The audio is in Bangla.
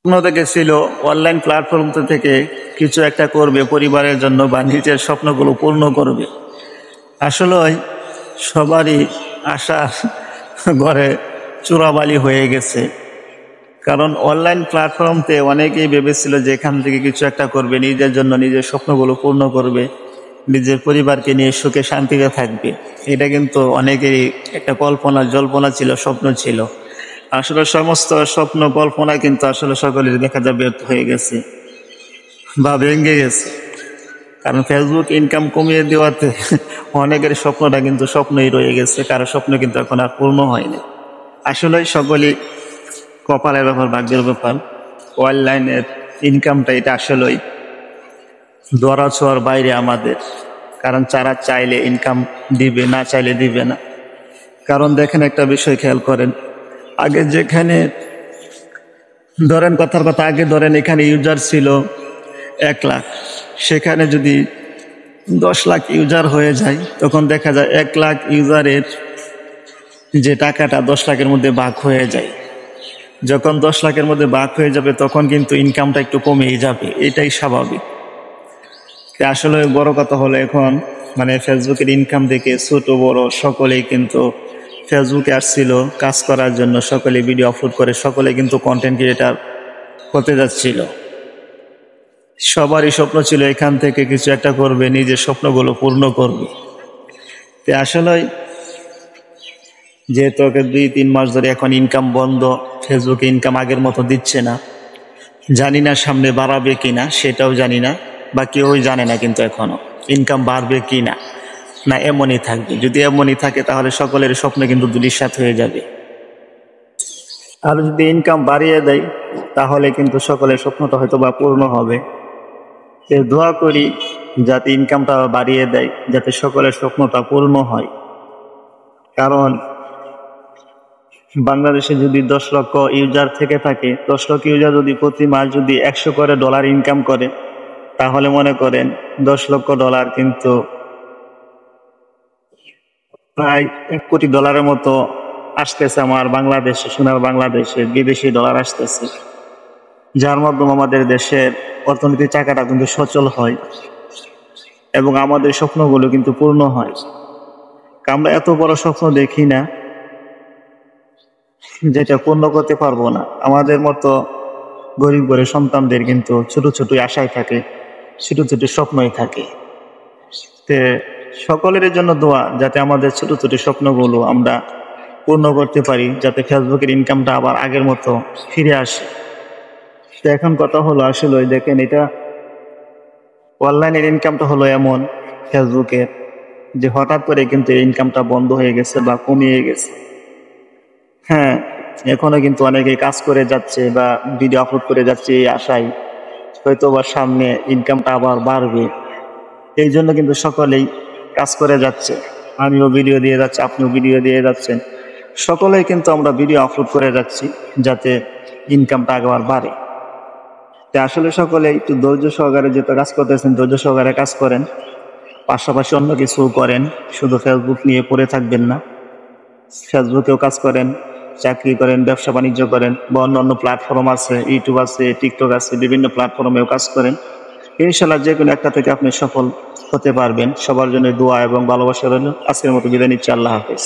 স্বপ্ন দেখেছিল অনলাইন প্ল্যাটফর্ম থেকে কিছু একটা করবে পরিবারের জন্য বা নিজের স্বপ্নগুলো পূর্ণ করবে। আসলে সবারই আশা ঘরে চূড়াবালি হয়ে গেছে। কারণ অনলাইন প্ল্যাটফর্মতে অনেকেই ভেবেছিল যে এখান থেকে কিছু একটা করবে, নিজের জন্য নিজের স্বপ্নগুলো পূর্ণ করবে, নিজের পরিবারকে নিয়ে সুখে শান্তিতে থাকবে। এটা কিন্তু অনেকেরই একটা কল্পনা জল্পনা ছিল, স্বপ্ন ছিল। আসলে সমস্ত স্বপ্ন কল্পনা কিন্তু আসলে সকলের দেখা যায় ব্যর্থ হয়ে গেছে বা ভেঙে গেছে। কারণ ফেসবুক ইনকাম কমিয়ে দেওয়াতে অনেকের স্বপ্নটা কিন্তু স্বপ্নই রয়ে গেছে, কারো স্বপ্ন কিন্তু এখন আর পূর্ণ হয়নি। আসলে সকলেই কপালের ব্যাপার, ভাগ্যের ব্যাপার। অনলাইনের ইনকামটা এটা আসলেই ধরা ছোঁয়ার বাইরে আমাদের। কারণ যারা চাইলে ইনকাম দিবে, না চাইলে দিবে না। কারণ দেখেন একটা বিষয় খেয়াল করেন, আগে যেখানে ধরেন কথার কথা, আগে ধরেন এখানে ইউজার ছিল 1 লাখ, সেখানে যদি 10 লাখ ইউজার হয়ে যায় তখন দেখা যায় 1 লাখ ইউজারের যে টাকাটা 10 লাখের মধ্যে ভাগ হয়ে যায়। যখন 10 লাখের মধ্যে ভাগ হয়ে যাবে তখন কিন্তু ইনকামটা একটু কমেই যাবে, এটাই স্বাভাবিক। আসলে বড় কথা হলো এখন মানে ফেসবুকের ইনকাম দেখে ছোট বড় সকলেই কিন্তু ফেসবুকে আসছিল কাজ করার জন্য, সকলে ভিডিও আপলোড করে, সকলে কিন্তু কন্টেন্ট ক্রিয়েটার হতে যাচ্ছিল। সবারই স্বপ্ন ছিল এখান থেকে কিছু একটা করবে, নিজের স্বপ্নগুলো পূর্ণ করবে। তো আসলে যেহেতু 2-3 মাস ধরে এখন ইনকাম বন্ধ, ফেসবুকে ইনকাম আগের মতো দিচ্ছে না। জানি না সামনে বাড়াবে কিনা, সেটাও জানি না, বা কেউই জানে না কিন্তু এখনো ইনকাম বাড়বে কিনা, না এমনই থাকবে। যদি এমনই থাকে তাহলে সকলের স্বপ্ন কিন্তু ধূলিসাৎ হয়ে যাবে। আর যদি ইনকাম বাড়িয়ে দেয় তাহলে কিন্তু সকলের স্বপ্নটা হয়তো বা পূর্ণ হবে। দোয়া করি যাতে ইনকামটা বাড়িয়ে দেয়, যাতে সকলের স্বপ্নটা পূর্ণ হয়। কারণ বাংলাদেশে যদি 10 লক্ষ ইউজার থেকে থাকে, 10 লক্ষ ইউজার যদি প্রতি মাস যদি 100 করে ডলার ইনকাম করে, তাহলে মনে করেন 10 লক্ষ ডলার কিন্তু প্রায় 1 কোটি ডলারের মতো আসতেছে আমার বাংলাদেশে, সোনার বাংলাদেশে বিদেশি ডলার আসতেছে, যার মাধ্যমে আমাদের দেশের অর্থনীতির চাকাটা কিন্তু সচল হয় এবং আমাদের স্বপ্নগুলো কিন্তু পূর্ণ হয়। আমরা এত বড় স্বপ্ন দেখি না যেটা পূর্ণ করতে পারবো না। আমাদের মতো গরিব ঘরের সন্তানদের কিন্তু ছোট ছোট আশায় থাকে, ছোট ছোট স্বপ্নই থাকে। তে সকলের জন্য দোয়া যাতে আমাদের ছোট ছোট স্বপ্নগুলো আমরা পূর্ণ করতে পারি, যাতে ফেসবুকের ইনকামটা আবার আগের মতো ফিরে আসে। তো এখন কথা হলো, আসলে দেখেন এটা অনলাইনের ইনকামটা হলো এমন ফেসবুকের, যে হঠাৎ করে কিন্তু এই ইনকামটা বন্ধ হয়ে গেছে বা কমিয়ে গেছে। হ্যাঁ, এখনো কিন্তু অনেকেই কাজ করে যাচ্ছে বা ভিডিও আপলোড করে যাচ্ছে এই আশায় হয়তো বা সামনে ইনকামটা আবার বাড়বে। এই জন্য কিন্তু সকলেই কাজ করে যাচ্ছে। আমিও ভিডিও দিয়ে যাচ্ছি, আপনিও ভিডিও দিয়ে যাচ্ছেন, সকলেই কিন্তু আমরা ভিডিও আপলোড করে যাচ্ছি যাতে ইনকামটা আবার বাড়ে। তাই আসলে সকলে একটু ধৈর্য সহকারে যেটা কাজ করতেছেন, ধৈর্য সহকারে কাজ করেন, পাশাপাশি অন্য কিছু করেন, শুধু ফেসবুক নিয়ে পড়ে থাকবেন না। ফেসবুকেও কাজ করেন, চাকরি করেন, ব্যবসা বাণিজ্য করেন, বা অন্য প্ল্যাটফর্ম আছে, ইউটিউব আছে, টিকটক আছে, বিভিন্ন প্ল্যাটফর্মেও কাজ করেন। ইনশাল্লাহ যে কোনো একটা থেকে আপনি সফল হতে পারবেন। সবার জন্য দোয়া এবং ভালোবাসা রইল। আজকের মতো বিদায় নিচ্ছি। আল্লাহ হাফেজ।